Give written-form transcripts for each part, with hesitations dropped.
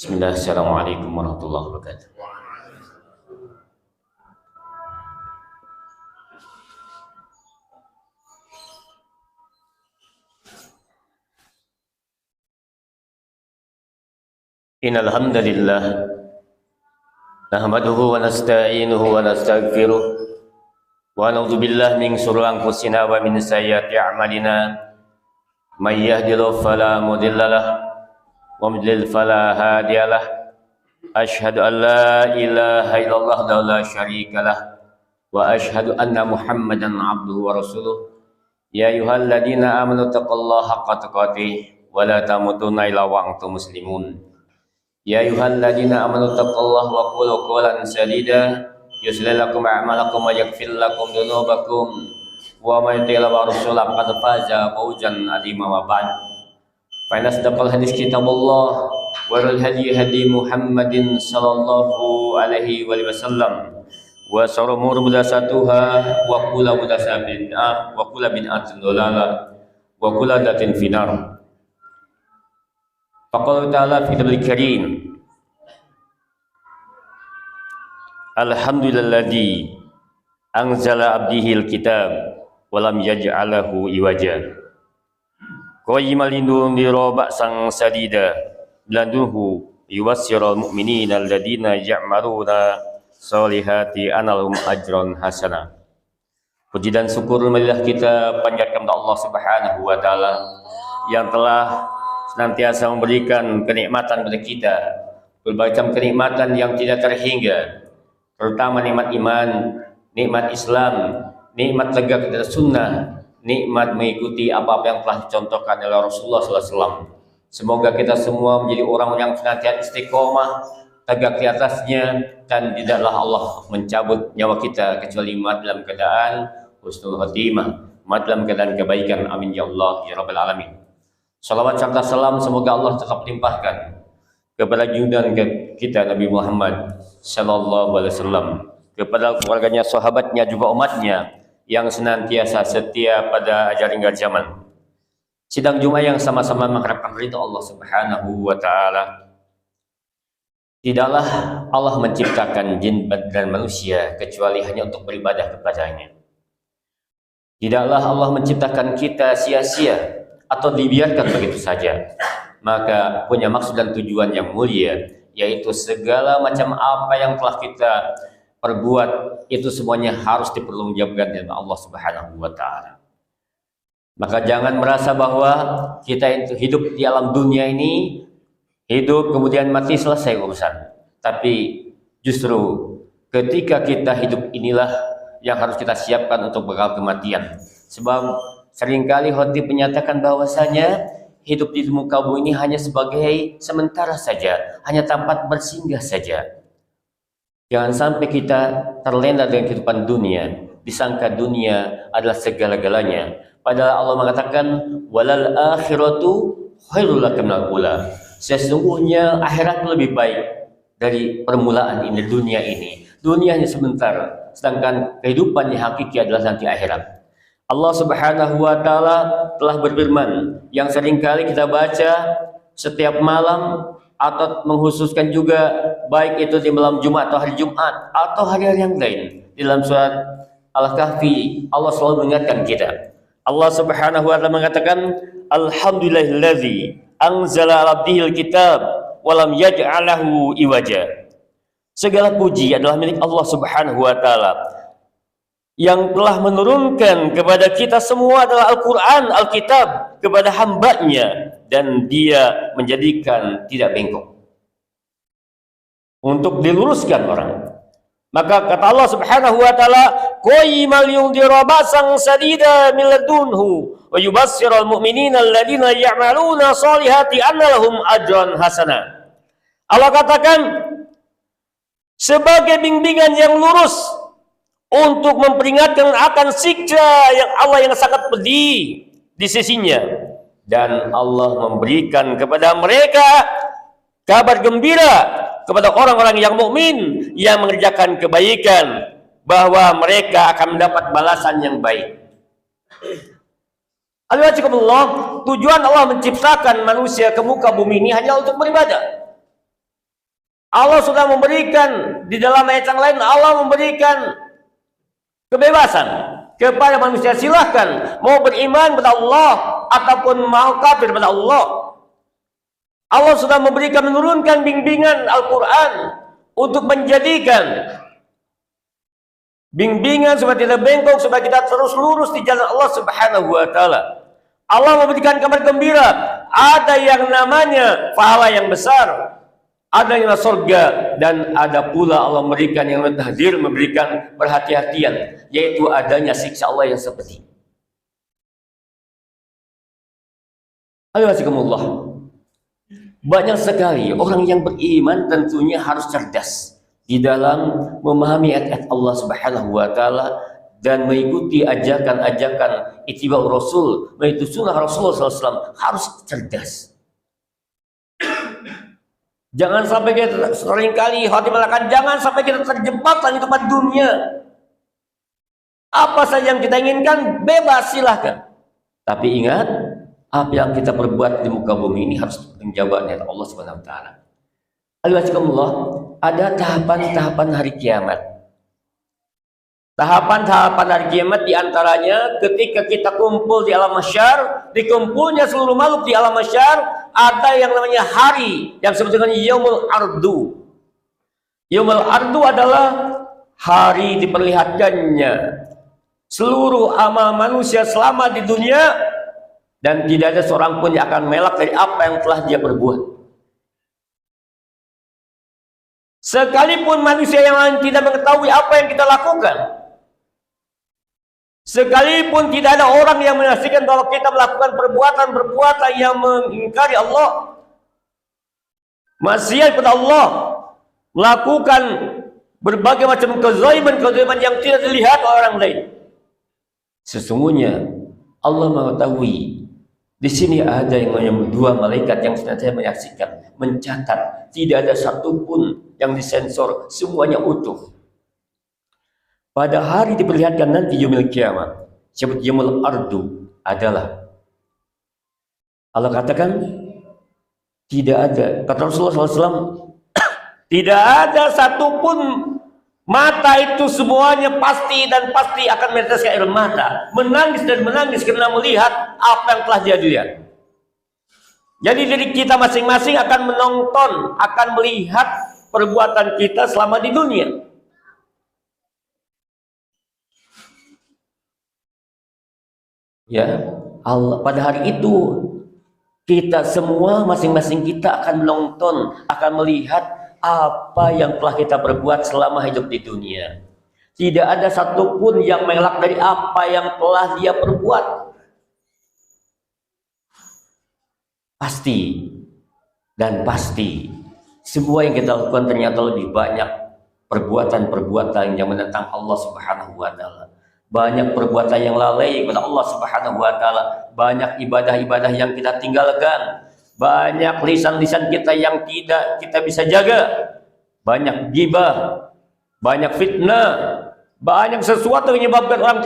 Bismillah, assalamualaikum warahmatullahi wabarakatuh. Innal hamdalillah nahmaduhu wa nasta'inuhu wa nastaghfiruh wa na'udzu billahi min shururi anfusina wa min sayyiati a'malina may yahdihillahu fala mudhillalah wa may yudlil fala hadiyalah. Asyhadu an la ilaha illallah wa la syarikalah wa asyhadu anna Muhammadan abduhu wa rasuluh. Ya ayyuhalladzina amanu taqullaha haqqa tuqatih wa la tamutunna illa wa antum muslimun. Ya ayyuhalladzina amanu taqullaha wa qulu qawlan sadida yuslih lakum a'malakum wa yaghfir lakum dhunubakum wa may yuti'illah wa rasulahu faqad faza fawzan 'azima wa ba'd. Fa inna asdaqal hadits kitabullah wa khairul hadi Muhammadin sallallahu alaihi wasallam wa syarrul umuri muhdatsatuha wa kullu muhdatsatin bid'ah wa kullu bid'atin dhalalah wa kullu dhalatin finnar. Faqala ta'ala fi kitabul karim, alhamdulilladzi anzala abdihil kitab wa lam yaj'alahu iwaja qayyimal lindira ba'san sadida landuhu yuwassirul mu'minina alladziina ya'maluna sholihati analhum ajran hasana. Puji dan syukur marilah kita panjatkan kepada Allah Subhanahu wa taala yang telah senantiasa memberikan kenikmatan kepada kita, berbagai macam kenikmatan yang tidak terhingga, terutama nikmat iman, nikmat Islam, nikmat tegak kepada sunnah, nikmat mengikuti apa-apa yang telah dicontohkan oleh Rasulullah SAW. Semoga kita semua menjadi orang yang senantiasa istiqomah, tegak di atasnya, dan tidaklah Allah mencabut nyawa kita kecuali mati dalam keadaan husnul khatimah, mati dalam keadaan kebaikan. Amin ya Allah ya Rabbal Alamin. Salawat serta salam semoga Allah tetap limpahkan kepada junjungan kita Nabi Muhammad sallallahu alaihi wasallam, kepada keluarganya, sahabatnya, juga umatnya yang senantiasa setia pada ajaran hingga zaman. Sidang Jumat yang sama-sama mengharapkan ridha Allah Subhanahu wa taala. Tidaklah Allah menciptakan jin dan manusia kecuali hanya untuk beribadah kepadanya. Tidaklah Allah menciptakan kita sia-sia atau dibiarkan begitu saja, maka punya maksud dan tujuan yang mulia, yaitu segala macam apa yang telah kita perbuat itu semuanya harus dipertanggungjawabkan oleh Allah Subhanahu wa taala. Maka jangan merasa bahwa kita itu hidup di alam dunia ini, hidup kemudian mati selesai urusan. Tapi justru ketika kita hidup inilah yang harus kita siapkan untuk bekal kematian. Sebab seringkali khotib menyatakan bahwasanya hidup di muka bumi ini hanya sebagai sementara saja, hanya tempat bersinggah saja. Jangan sampai kita terlena dengan kehidupan dunia, disangka dunia adalah segala-galanya. Padahal Allah mengatakan walal akhiratu khairul lakum minal ula. Sesungguhnya akhirat lebih baik dari permulaan ini, dunia ini. Dunia hanya sebentar, sedangkan kehidupan yang hakiki adalah nanti akhirat. Allah Subhanahu wa taala telah berfirman yang seringkali kita baca setiap malam atau mengkhususkan juga baik itu di malam Jumat atau hari Jumat atau hari-hari yang lain. Di dalam surat Al-Kahfi Allah selalu mengingatkan kita. Allah Subhanahu wa taala mengatakan alhamdulillahilladzi anzala 'ala abdihil kitab wa lam yaj'alahu iwaja. Segala puji adalah milik Allah Subhanahu wa taala yang telah menurunkan kepada kita semua adalah Al-Quran, Alkitab kepada hambanya, dan dia menjadikan tidak bengkok untuk diluruskan orang. Maka kata Allah Subhanahu wa taala qayyimal yundira ba'san sadida min ladunhu wa yubassirul mu'minina alladziina ya'maluna sholihati anna lahum ajran hasana. Allah katakan sebagai bimbingan yang lurus untuk memperingatkan akan siksa yang Allah yang sangat pedih di sisinya, dan Allah memberikan kepada mereka kabar gembira kepada orang-orang yang mukmin yang mengerjakan kebaikan bahwa mereka akan mendapat balasan yang baik. Alhamdulillah, tujuan Allah menciptakan manusia ke muka bumi ini hanya untuk beribadah. Allah sudah memberikan di dalam ayat yang lain, Allah memberikan kebebasan kepada manusia, silahkan mau beriman kepada Allah ataupun mau kafir kepada Allah. Allah sudah memberikan, menurunkan bimbingan Al-Quran untuk menjadikan bimbingan supaya tidak bengkok, supaya kita terus lurus di jalan Allah Subhanahu wa Ta'ala. Allah memberikan kabar gembira, ada yang namanya pahala yang besar, ada yang surga, dan ada pula Allah memberikan yang mentahdir, memberikan perhati-hatian, yaitu adanya siksa Allah yang seperti. Alhamdulillah. Banyak sekali orang yang beriman tentunya harus cerdas di dalam memahami ayat-ayat Allah Subhanahu wa Ta'ala dan mengikuti ajakan-ajakan ittiba Rasul, yaitu sunnah Rasulullah SAW, harus cerdas. Jangan sampai kita seringkali hati melakukan, jangan sampai kita terjebak dalam kehidupan dunia. Apa saja yang kita inginkan bebas, silahkan. Tapi ingat, apa yang kita perbuat di muka bumi ini harus menjabat oleh Allah Subhanahu wa Ta'ala. Alhamdulillah, ada tahapan-tahapan hari kiamat. Tahapan-tahapan hari kiamat diantaranya ketika kita kumpul di alam mahsyar, dikumpulnya seluruh makhluk di alam mahsyar, ada yang namanya hari yang disebut dengan Yaumul Ardu. Yaumul Ardu adalah hari diperlihatkannya seluruh amal manusia selama di dunia, dan tidak ada seorang pun yang akan melak dari apa yang telah dia perbuat. Sekalipun manusia yang lain tidak mengetahui apa yang kita lakukan, sekalipun tidak ada orang yang menyaksikan kalau kita melakukan perbuatan-perbuatan yang mengingkari Allah, maksiat kepada Allah, melakukan berbagai macam kezaliman yang tidak dilihat oleh orang lain, sesungguhnya Allah mengetahui. Di sini ada yang namanya dua malaikat yang senantiasa menyaksikan, mencatat, tidak ada satupun yang disensor, semuanya utuh. Pada hari diperlihatkan nanti yaumil kiamat, sebut yaumul ardu adalah, Allah katakan tidak ada, kata Rasulullah SAW, tidak ada satupun mata itu semuanya pasti dan pasti akan meneteskan air mata, menangis dan menangis karena melihat apa yang telah dia lihat. Jadi diri kita masing-masing akan menonton, akan melihat perbuatan kita selama di dunia. Ya, Allah pada hari itu kita semua masing-masing kita akan menonton, akan melihat apa yang telah kita perbuat selama hidup di dunia. Tidak ada satupun yang mengelak dari apa yang telah dia perbuat. Pasti dan pasti semua yang kita lakukan ternyata lebih banyak perbuatan-perbuatan yang menentang Allah Subhanahu wa Ta'ala. Banyak perbuatan yang lalai kepada Allah Subhanahu wa Ta'ala. Banyak ibadah-ibadah yang kita tinggalkan. Banyak lisan-lisan kita yang tidak kita bisa jaga. Banyak ghibah, banyak fitnah, banyak sesuatu yang menyebabkan orang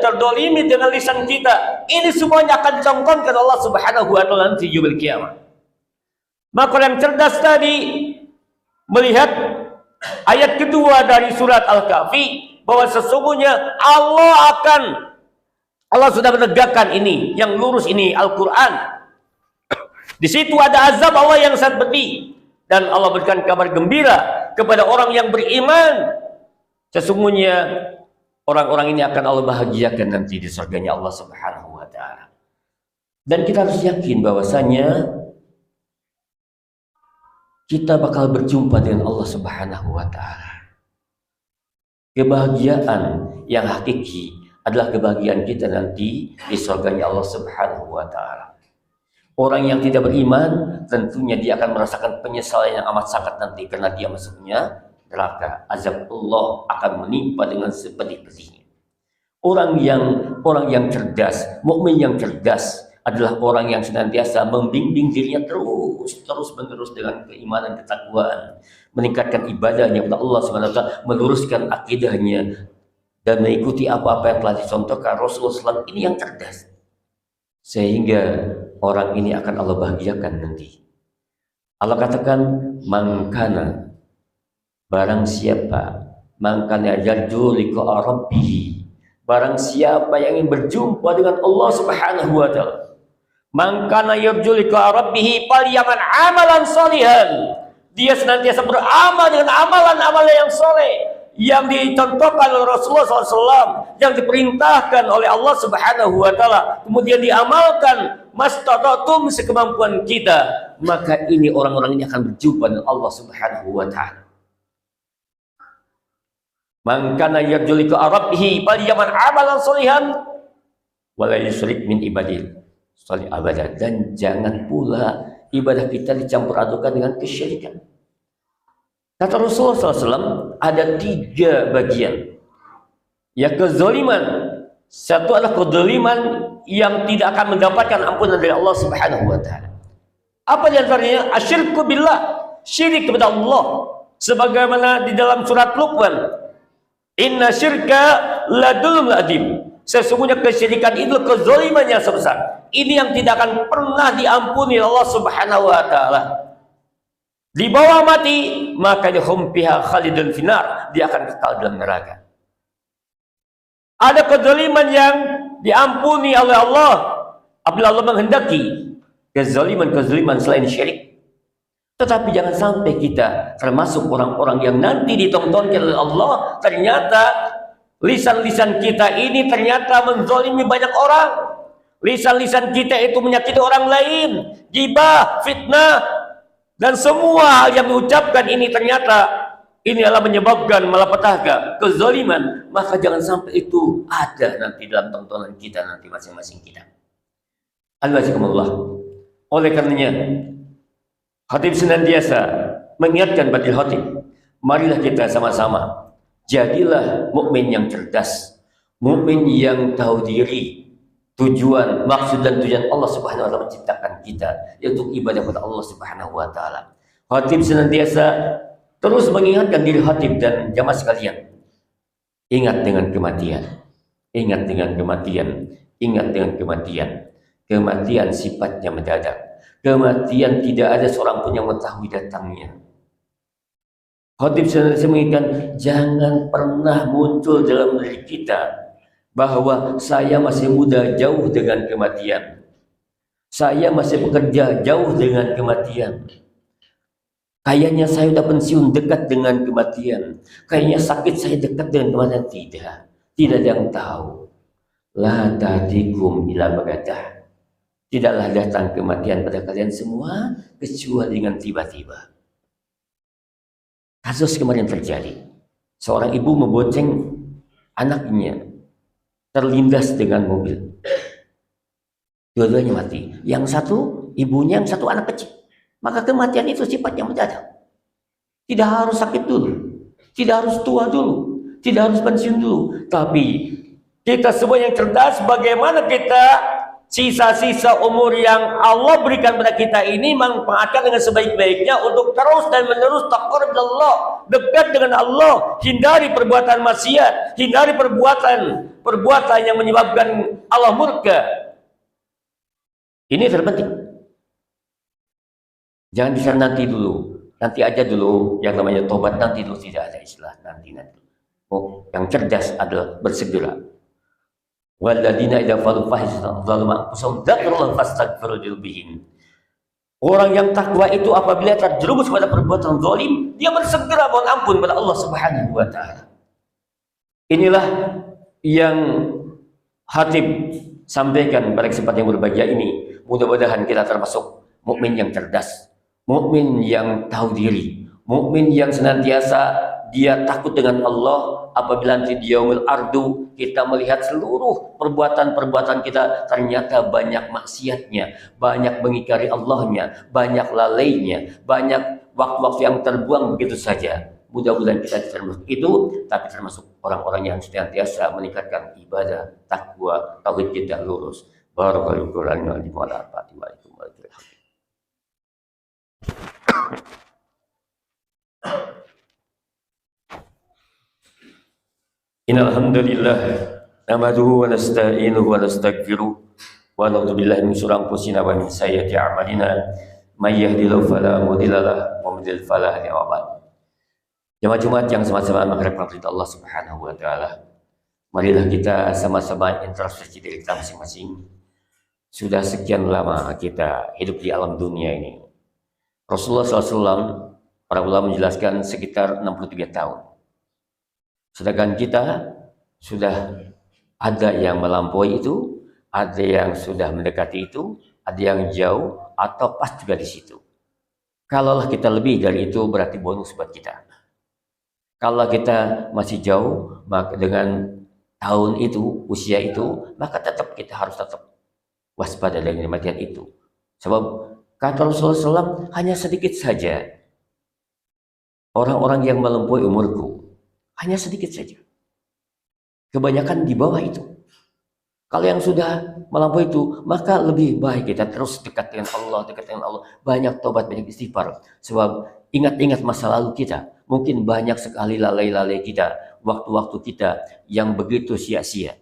terdolimi dengan lisan kita. Ini semuanya akan ditontonkan Allah Subhanahu wa Ta'ala nanti yaumil kiamat. Maka yang cerdas tadi melihat ayat kedua dari surat Al-Kahfi, bahwa sesungguhnya Allah sudah menegakkan ini, yang lurus ini Al-Quran. Di situ ada azab Allah yang sangat pedih, dan Allah berikan kabar gembira kepada orang yang beriman. Sesungguhnya orang-orang ini akan Allah bahagiakan nanti di surganya Allah Subhanahu wa Ta'ala. Dan kita harus yakin bahwasanya kita bakal berjumpa dengan Allah Subhanahu wa Ta'ala. Kebahagiaan yang hakiki adalah kebahagiaan kita nanti di surganya Allah Subhanahu wa Ta'ala. Orang yang tidak beriman tentunya dia akan merasakan penyesalan yang amat sangat nanti, karena dia masuknya neraka. Azab Allah akan menimpa dengan sepedih-pedihnya. Orang yang cerdas, mukmin yang cerdas adalah orang yang senantiasa membimbing dirinya terus menerus dengan keimanan, ketakwaan, meningkatkan ibadahnya kepada Allah SWT, meluruskan akidahnya dan mengikuti apa-apa yang telah dicontohkan Rasulullah SAW. Ini yang cerdas, sehingga orang ini akan Allah bahagiakan nanti. Allah katakan mangkana, barang siapa, mangkana yarju liqa rabbih, barang siapa yang ingin berjumpa dengan Allah Subhanahu wa taala, mangkana yarju liqa rabbih falyamal amalan sholihan, dia senantiasa beramal dengan amalan-amalan yang soleh yang dicontohkan oleh Rasulullah SAW, yang diperintahkan oleh Allah Subhanahu wa taala, kemudian diamalkan mastata'tum sekemampuan kita, maka ini orang-orang ini akan berjumpa dengan Allah Subhanahu wa taala. Man kana yarju liqa rabbih falyamal amalan sholihan wa la yusyrik min ibadil sholih abada, dan jangan pula ibadah kita dicampur adukan dengan kesyirikan. Kata Rasulullah SAW, ada 3 bagian. Ya, kezaliman. Satu adalah kezaliman yang tidak akan mendapatkan ampunan dari Allah Subhanahu wa taala. Apa di antaranya? Asyirku billah, syirik kepada Allah. Sebagaimana di dalam surat Luqman, inna syirka ladulum adim. Sesungguhnya kesyirikan itu kezaliman yang sebesar. Ini yang tidak akan pernah diampuni Allah Subhanahu wa taala. Di bawah mati, maka hum fiha khalidun finar, dia akan kekal dalam neraka. Ada kezaliman yang diampuni oleh Allah apabila Allah menghendaki, kezaliman selain syirik. Tetapi jangan sampai kita termasuk orang-orang yang nanti ditontonkan oleh Allah, ternyata lisan-lisan kita ini ternyata menzalimi banyak orang. Lisan-lisan kita itu menyakiti orang lain, ghibah, fitnah, dan semua hal yang diucapkan ini ternyata ini adalah menyebabkan malapetaka, kezaliman. Maka jangan sampai itu ada nanti dalam tontonan kita nanti masing-masing kita. Alhamdulillah. Oleh karenanya, khatib senantiasa mengingatkan pada khatib, marilah kita sama-sama jadilah mukmin yang cerdas, mukmin yang tahu diri, tujuan, maksud dan tujuan Allah Subhanahu wa taala menciptakan kita, yaitu ibadah kepada Allah Subhanahu wa taala. Khatib senantiasa terus mengingatkan diri khatib dan jamaah sekalian, ingat dengan kematian, ingat dengan kematian, ingat dengan kematian. Kematian sifatnya mendadak. Kematian tidak ada seorang pun yang mengetahui datangnya. Khatib senantiasa mengingatkan, jangan pernah muncul dalam diri kita bahwa saya masih muda jauh dengan kematian, saya masih bekerja jauh dengan kematian, kayaknya saya sudah pensiun dekat dengan kematian, kayaknya sakit saya dekat dengan kematian. Tidak ada yang tahu. La tadikum ila bagadah, tidaklah datang kematian pada kalian semua kecuali dengan tiba-tiba. Kasus kemarin terjadi, seorang ibu membonceng anaknya terlindas dengan mobil. Dua-duanya mati. Yang satu ibunya, yang satu anak kecil. Maka kematian itu sifatnya mendadak. Tidak harus sakit dulu, tidak harus tua dulu, tidak harus pensiun dulu. Tapi kita semua yang cerdas, bagaimana kita sisa-sisa umur yang Allah berikan pada kita ini manfaatkan dengan sebaik-baiknya untuk terus dan menerus taqarrub Allah, dekat dengan Allah, hindari perbuatan maksiat, hindari perbuatan yang menyebabkan Allah murka. Ini terpenting. Jangan bisa nanti dulu, nanti aja dulu, yang namanya tobat nanti dulu, tidak ada istilah nanti. Oh, yang cerdas adalah bersegera. Walladzina idza fa'alu fahishatan dzalama anfusahum dzakarullah fastaghfiru dzunubihim. Orang yang takwa itu apabila terjerumus pada perbuatan zalim, dia bersegera mohon ampun kepada Allah Subhanahu wa taala. Inilah yang khatib sampaikan pada kesempatan yang berbahagia ini. Mudah-mudahan kita termasuk mukmin yang cerdas, mukmin yang tahu diri, mukmin yang senantiasa dia takut dengan Allah. Apabila nanti di yaumil ardu kita melihat seluruh perbuatan-perbuatan kita ternyata banyak maksiatnya, banyak mengingkari Allahnya, banyak lalainya, banyak waktu-waktu yang terbuang begitu saja. Mudah-mudahan kita termasuk itu, tapi termasuk orang-orang yang senantiasa meningkatkan ibadah, takwa, tauhid kita lurus. Barakallahu Qur'an wa alaikum warahmatullahi. Innal hamdalillah nahmaduhu wa nasta'inuhu wa nastaghfiruh wa na'udzu billahi min shururi anfusina wa min sayyiati a'malina may yahdihillahu fala mudilla lahu wa man yudlil fala hadiya lahu. Jemaah Jumat yang sama-sama mengharapkan ridha Allah Subhanahu wa taala. Marilah kita sama-sama introspeksi diri kita masing-masing. Sudah sekian lama kita hidup di alam dunia ini. Rasulullah SAW, para ulama menjelaskan sekitar 63 tahun. Sedangkan kita sudah ada yang melampaui itu, ada yang sudah mendekati itu, ada yang jauh atau pas juga di situ. Kalaulah kita lebih dari itu berarti bonus buat kita. Kalau kita masih jauh, maka dengan tahun itu, usia itu, maka tetap kita harus tetap waspada dengan kematian itu. Sebab kata Rasulullah SAW, hanya sedikit saja orang-orang yang melampaui umurku. Hanya sedikit saja. Kebanyakan di bawah itu. Kalau yang sudah melampaui itu, maka lebih baik kita terus dekat dengan Allah, dekat dengan Allah. Banyak tobat, banyak istighfar. Sebab ingat-ingat masa lalu kita. Mungkin banyak sekali lalai-lalai kita, waktu-waktu kita yang begitu sia-sia.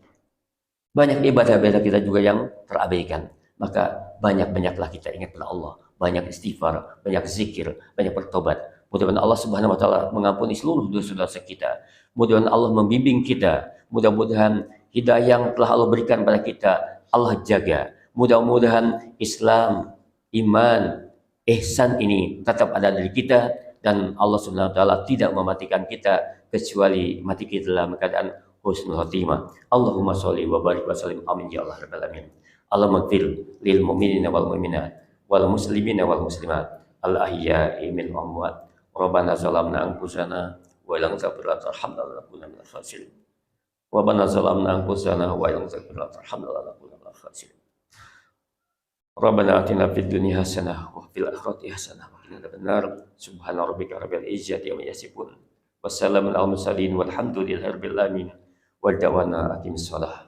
Banyak ibadah-ibadah kita juga yang terabaikan. Maka banyak-banyaklah kita ingat pada Allah. Banyak istighfar, banyak zikir, banyak bertobat. Mudah-mudahan Allah Subhanahu wa taala mengampuni seluruh dosa-dosa kita. Mudah-mudahan Allah membimbing kita. Mudah-mudahan hidayah yang telah Allah berikan pada kita Allah jaga. Mudah-mudahan Islam, iman, ihsan ini tetap ada dari kita dan Allah Subhanahu wa taala tidak mematikan kita kecuali mati kita dalam keadaan husnul khotimah. Allahumma sholli wa barik wa sallim amin ya Allah rabbal alamin. Allahumma ighfir lil mu'minina wal mu'minat wal muslimina wal muslimat al ahya'i minhum amwat. Rabbana zalamna anfusana wa illam taghfir lana tarhamna lanakunanna minal khasirin. Rabbana zalamna anfusana wa illam taghfir lana tarhamna lanakunanna minal khasirin. Rabbana atina fid dunya hasanah wa fil akhirati hasanah wa qina adzabannar. Subhana rabbika rabbil izzati amma yasifun. Wassalamun alal mursalin walhamdulillahi rabbil alamin. Wa da'wana aqimis shalah.